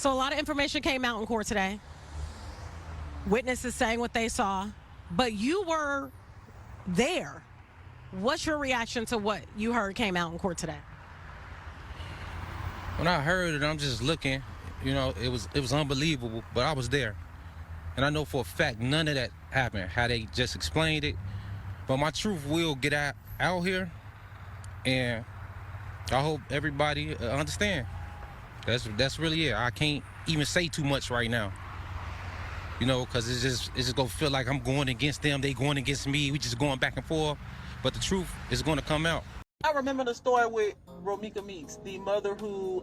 So a lot of information came out in court today. Witnesses saying what they saw, but you were there. What's your reaction to what you heard came out in court today? When I heard it, I'm just looking. It was unbelievable, but I was there, and I know for a fact none of that happened. How they just explained it, but my truth will get out here, and I hope everybody understand. That's really it. I can't even say too much right now. Because it's just gonna feel like I'm going against them, they going against me. We just going back and forth, but the truth is going to come out. I remember the story with Romeca Meeks, the mother who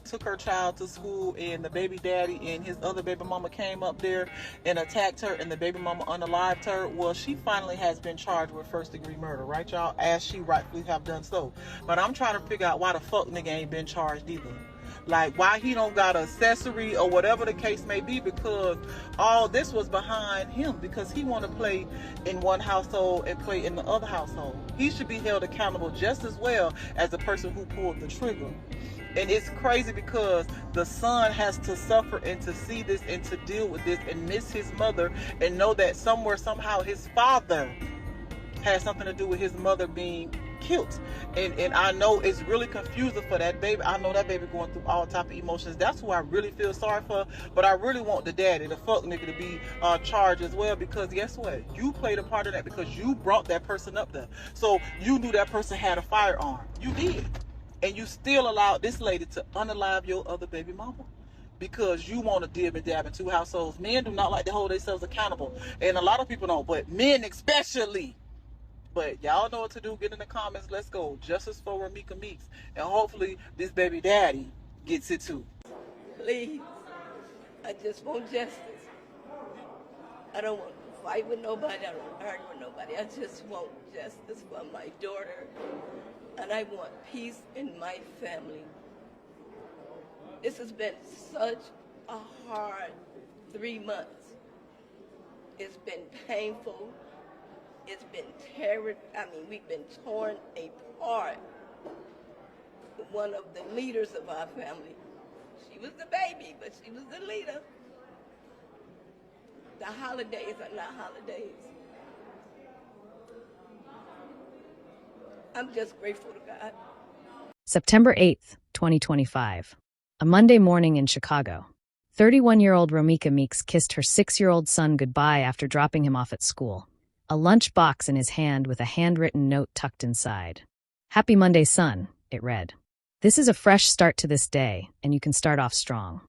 took her child to school, and the baby daddy and his other baby mama came up there and attacked her, and the baby mama unalived her. Well, she finally has been charged with first-degree murder, right, y'all? As she rightfully have done so. But I'm trying to figure out why the fuck nigga ain't been charged either. Like, why he don't got accessory or whatever the case may be, because all this was behind him, because he want to play in one household and play in the other household. He should be held accountable just as well as the person who pulled the trigger. And it's crazy because the son has to suffer and to see this and to deal with this and miss his mother and know that somewhere, somehow his father has something to do with his mother being killed. And I know it's really confusing for that baby. I know that baby going through all type of emotions. That's who I really feel sorry for. But I really want the daddy, the fuck nigga, to be charged as well, because guess what? You played a part of that because you brought that person up there. So you knew that person had a firearm. You did. And you still allowed this lady to unalive your other baby mama because you want to dib and dab in two households. Men do not like to hold themselves accountable. And a lot of people don't, but men especially. But y'all know what to do. Get in the comments. Let's go. Justice for Romeca Meeks. And hopefully this baby daddy gets it too. Please. I just want justice. I don't want to fight with nobody. I don't want to argue with nobody. I just want justice for my daughter. And I want peace in my family. This has been such a hard 3 months. It's been painful. It's been we've been torn apart. One of the leaders of our family, she was the baby, but she was the leader. The holidays are not holidays. I'm just grateful to God. September 8th, 2025. A Monday morning in Chicago. 31-year-old Romeca Meeks kissed her 6-year-old son goodbye after dropping him off at school. A lunch box in his hand with a handwritten note tucked inside. "Happy Monday, son," it read. "This is a fresh start to this day, and you can start off strong.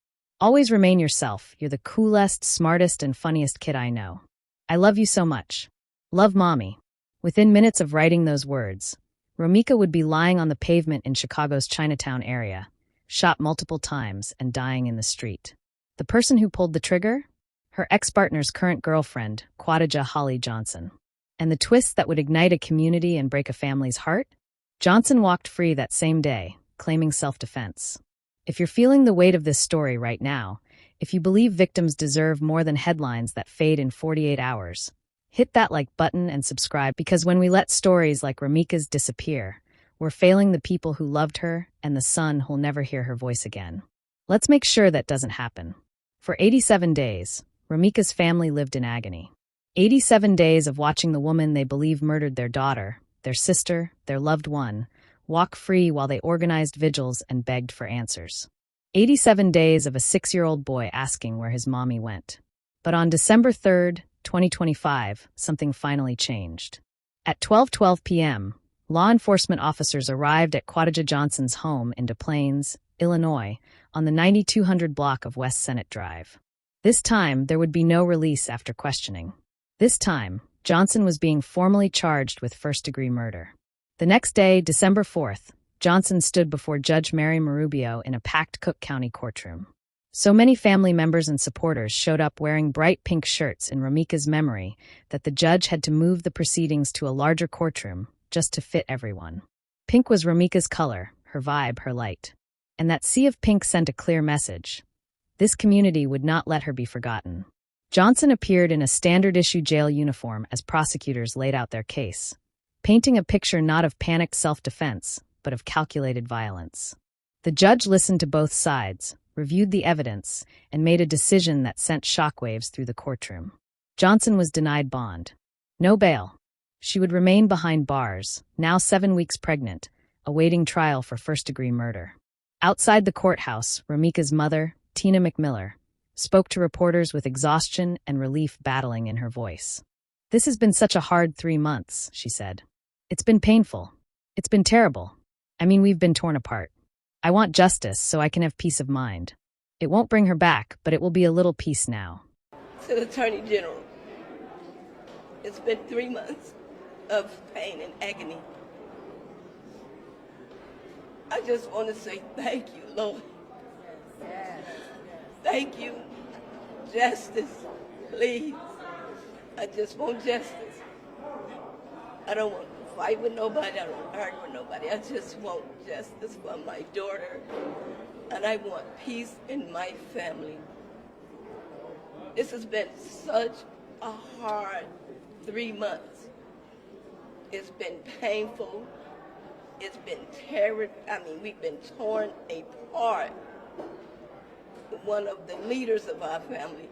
Always remain yourself. You're the coolest, smartest, and funniest kid I know. I love you so much. Love, Mommy." Within minutes of writing those words, Romeca would be lying on the pavement in Chicago's Chinatown area, shot multiple times and dying in the street. The person who pulled the trigger? Her ex-partner's current girlfriend, Quadajah Holly Johnson. And the twist that would ignite a community and break a family's heart? Johnson walked free that same day, claiming self-defense. If you're feeling the weight of this story right now, if you believe victims deserve more than headlines that fade in 48 hours, hit that like button and subscribe, because when we let stories like Romeca's disappear, we're failing the people who loved her and the son who'll never hear her voice again. Let's make sure that doesn't happen. For 87 days, Romeca's family lived in agony. 87 days of watching the woman they believe murdered their daughter, their sister, their loved one, walk free while they organized vigils and begged for answers. 87 days of a 6-year-old boy asking where his mommy went. But on December 3rd, 2025, something finally changed. At 12:12 p.m., law enforcement officers arrived at Quadajah Johnson's home in Des Plaines, Illinois, on the 9200 block of West Senate Drive. This time, there would be no release after questioning. This time, Johnson was being formally charged with first-degree murder. The next day, December 4th, Johnson stood before Judge Mary Marubio in a packed Cook County courtroom. So many family members and supporters showed up wearing bright pink shirts in Romeca's memory that the judge had to move the proceedings to a larger courtroom just to fit everyone. Pink was Romeca's color, her vibe, her light. And that sea of pink sent a clear message. This community would not let her be forgotten. Johnson appeared in a standard-issue jail uniform as prosecutors laid out their case, painting a picture not of panicked self-defense, but of calculated violence. The judge listened to both sides, reviewed the evidence, and made a decision that sent shockwaves through the courtroom. Johnson was denied bond. No bail. She would remain behind bars, now 7 weeks pregnant, awaiting trial for first-degree murder. Outside the courthouse, Romeca's mother, Tina McMiller, spoke to reporters with exhaustion and relief battling in her voice. "This has been such a hard 3 months," she said. "It's been painful. It's been terrible. I mean, we've been torn apart. I want justice so I can have peace of mind. It won't bring her back, but it will be a little peace now." To the Attorney General, it's been 3 months of pain and agony. I just want to say thank you, Lord. Thank you. Justice, please. I just want justice. I don't want to fight with nobody. I don't want to argue with nobody. I just want justice for my daughter. And I want peace in my family. This has been such a hard 3 months. It's been painful. It's been terrible. I mean, we've been torn apart. One of the leaders of our family,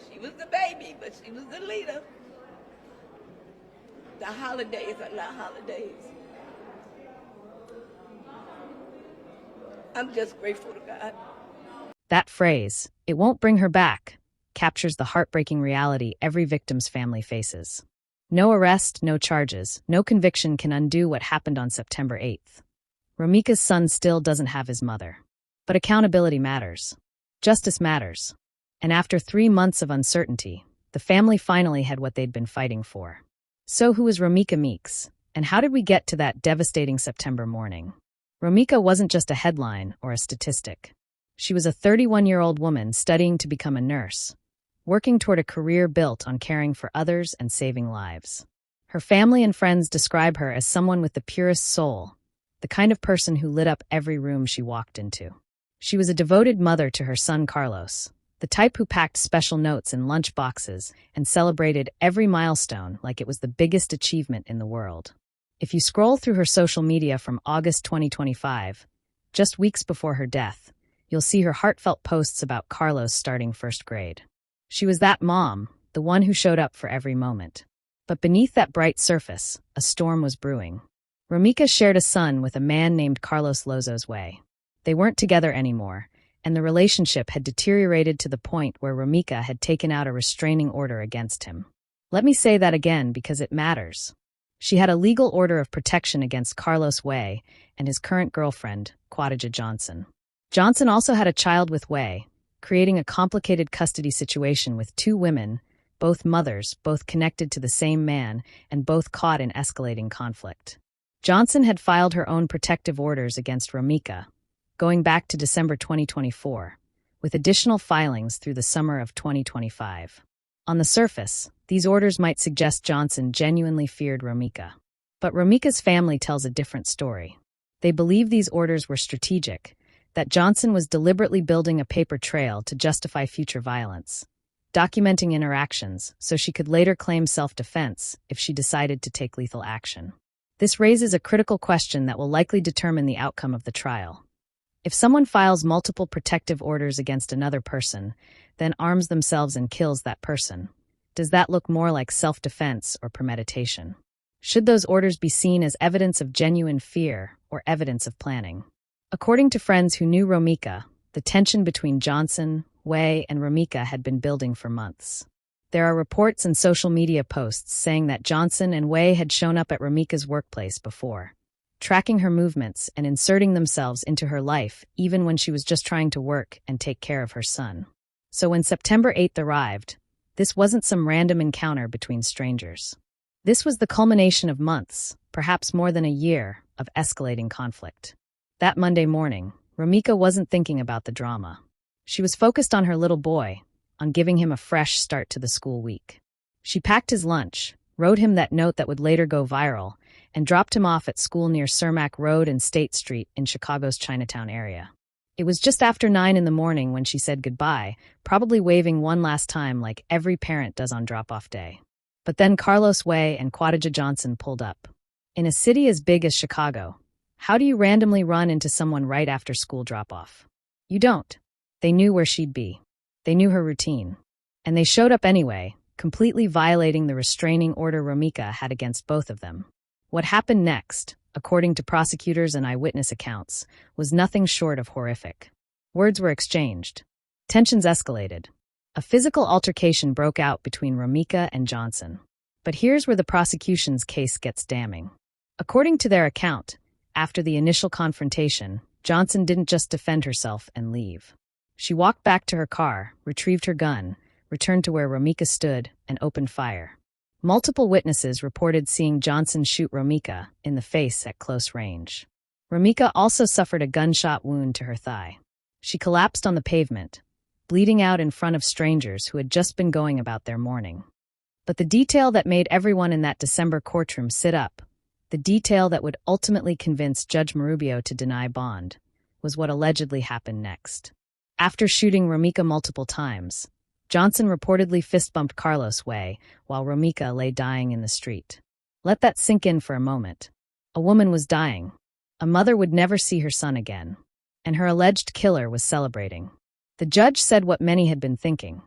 she was the baby, but she was the leader. The holidays are not holidays. I'm just grateful to God. That phrase, "it won't bring her back," captures the heartbreaking reality every victim's family faces. No arrest, no charges, no conviction can undo what happened on September 8th. Romeca's son still doesn't have his mother. But accountability matters. Justice matters. And after 3 months of uncertainty, the family finally had what they'd been fighting for. So who is Romeca Meeks? And how did we get to that devastating September morning? Romeca wasn't just a headline or a statistic. She was a 31-year-old woman studying to become a nurse, working toward a career built on caring for others and saving lives. Her family and friends describe her as someone with the purest soul, the kind of person who lit up every room she walked into. She was a devoted mother to her son Carlos, the type who packed special notes in lunch boxes and celebrated every milestone like it was the biggest achievement in the world. If you scroll through her social media from August 2025, just weeks before her death, you'll see her heartfelt posts about Carlos starting first grade. She was that mom, the one who showed up for every moment. But beneath that bright surface, a storm was brewing. Romeca shared a son with a man named Carlos Lozo's Way. They weren't together anymore, and the relationship had deteriorated to the point where Romeca had taken out a restraining order against him. Let me say that again because it matters. She had a legal order of protection against Carlos Way and his current girlfriend, Quadajah Johnson. Johnson also had a child with Way, creating a complicated custody situation with 2 women, both mothers, both connected to the same man, and both caught in escalating conflict. Johnson had filed her own protective orders against Romeca, going back to December 2024, with additional filings through the summer of 2025. On the surface, these orders might suggest Johnson genuinely feared Romeca. But Romeca's family tells a different story. They believe these orders were strategic, that Johnson was deliberately building a paper trail to justify future violence, documenting interactions so she could later claim self-defense if she decided to take lethal action. This raises a critical question that will likely determine the outcome of the trial. If someone files multiple protective orders against another person, then arms themselves and kills that person, does that look more like self-defense or premeditation? Should those orders be seen as evidence of genuine fear or evidence of planning? According to friends who knew Romeca, the tension between Johnson, Way, and Romeca had been building for months. There are reports and social media posts saying that Johnson and Way had shown up at Romeca's workplace before, tracking her movements and inserting themselves into her life even when she was just trying to work and take care of her son. So when September 8th arrived, this wasn't some random encounter between strangers. This was the culmination of months, perhaps more than a year, of escalating conflict. That Monday morning, Romeca wasn't thinking about the drama. She was focused on her little boy, on giving him a fresh start to the school week. She packed his lunch, wrote him that note that would later go viral, and dropped him off at school near Cermak Road and State Street in Chicago's Chinatown area. It was just after 9 in the morning when she said goodbye, probably waving one last time like every parent does on drop-off day. But then Carlos Way and Quadajah Johnson pulled up. In a city as big as Chicago, how do you randomly run into someone right after school drop-off? You don't. They knew where she'd be. They knew her routine. And they showed up anyway, completely violating the restraining order Romeca had against both of them. What happened next, according to prosecutors and eyewitness accounts, was nothing short of horrific. Words were exchanged. Tensions escalated. A physical altercation broke out between Romeca and Johnson. But here's where the prosecution's case gets damning. According to their account, after the initial confrontation, Johnson didn't just defend herself and leave. She walked back to her car, retrieved her gun, returned to where Romeca stood, and opened fire. Multiple witnesses reported seeing Johnson shoot Romeca in the face at close range. Romeca also suffered a gunshot wound to her thigh. She collapsed on the pavement, bleeding out in front of strangers who had just been going about their mourning. But the detail that made everyone in that December courtroom sit up, the detail that would ultimately convince Judge Marubio to deny bond, was what allegedly happened next. After shooting Romeca multiple times, Johnson reportedly fist-bumped Carlos Way while Romeca lay dying in the street. Let that sink in for a moment. A woman was dying. A mother would never see her son again. And her alleged killer was celebrating. The judge said what many had been thinking.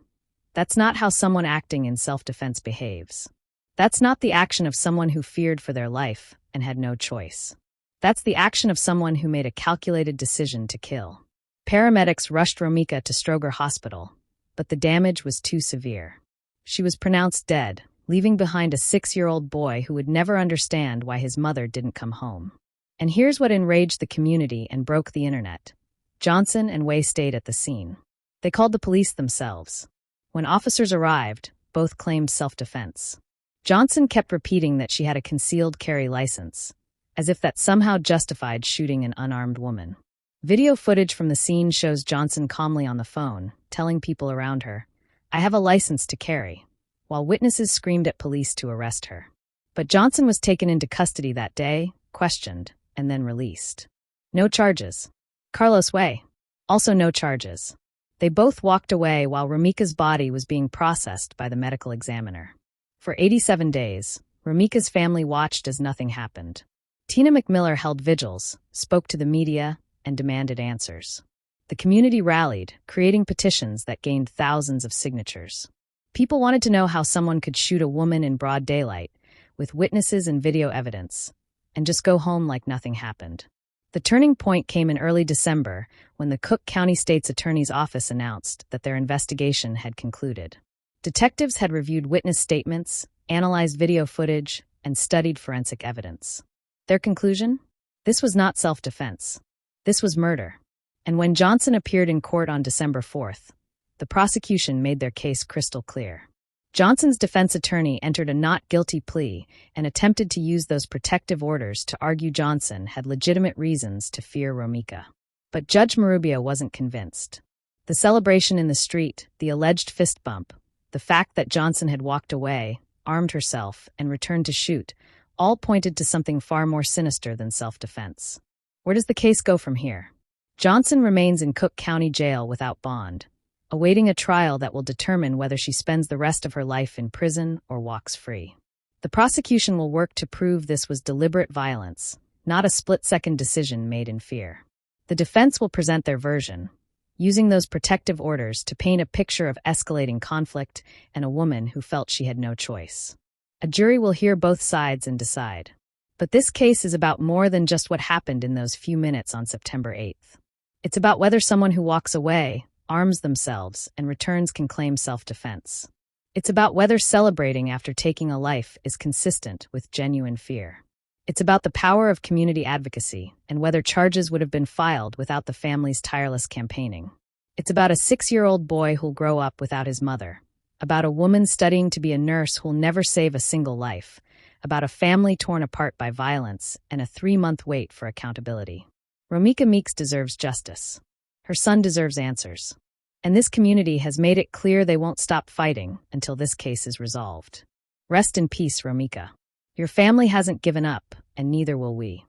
That's not how someone acting in self-defense behaves. That's not the action of someone who feared for their life and had no choice. That's the action of someone who made a calculated decision to kill. Paramedics rushed Romeca to Stroger Hospital, but the damage was too severe. She was pronounced dead, leaving behind a 6-year-old boy who would never understand why his mother didn't come home. And here's what enraged the community and broke the internet. Johnson and Way stayed at the scene. They called the police themselves. When officers arrived, both claimed self-defense. Johnson kept repeating that she had a concealed carry license, as if that somehow justified shooting an unarmed woman. Video footage from the scene shows Johnson calmly on the phone, telling people around her, "I have a license to carry," while witnesses screamed at police to arrest her. But Johnson was taken into custody that day, questioned, and then released. No charges. Carlos Way. Also no charges. They both walked away while Romeca's body was being processed by the medical examiner. For 87 days, Romeca's family watched as nothing happened. Tina McMiller held vigils, spoke to the media, and demanded answers. The community rallied, creating petitions that gained thousands of signatures. People wanted to know how someone could shoot a woman in broad daylight, with witnesses and video evidence, and just go home like nothing happened. The turning point came in early December when the Cook County State's Attorney's Office announced that their investigation had concluded. Detectives had reviewed witness statements, analyzed video footage, and studied forensic evidence. Their conclusion? This was not self-defense. This was murder. And when Johnson appeared in court on December 4th, the prosecution made their case crystal clear. Johnson's defense attorney entered a not guilty plea and attempted to use those protective orders to argue Johnson had legitimate reasons to fear Romeca. But Judge Marubio wasn't convinced. The celebration in the street, the alleged fist bump, the fact that Johnson had walked away, armed herself, and returned to shoot, all pointed to something far more sinister than self-defense. Where does the case go from here? Johnson remains in Cook County Jail without bond, awaiting a trial that will determine whether she spends the rest of her life in prison or walks free. The prosecution will work to prove this was deliberate violence, not a split-second decision made in fear. The defense will present their version, using those protective orders to paint a picture of escalating conflict and a woman who felt she had no choice. A jury will hear both sides and decide. But this case is about more than just what happened in those few minutes on September 8th. It's about whether someone who walks away, arms themselves, and returns can claim self-defense. It's about whether celebrating after taking a life is consistent with genuine fear. It's about the power of community advocacy and whether charges would have been filed without the family's tireless campaigning. It's about a 6-year-old boy who'll grow up without his mother, about a woman studying to be a nurse who'll never save a single life, about a family torn apart by violence and a 3-month wait for accountability. Romeca Meeks deserves justice. Her son deserves answers. And this community has made it clear they won't stop fighting until this case is resolved. Rest in peace, Romeca. Your family hasn't given up, and neither will we.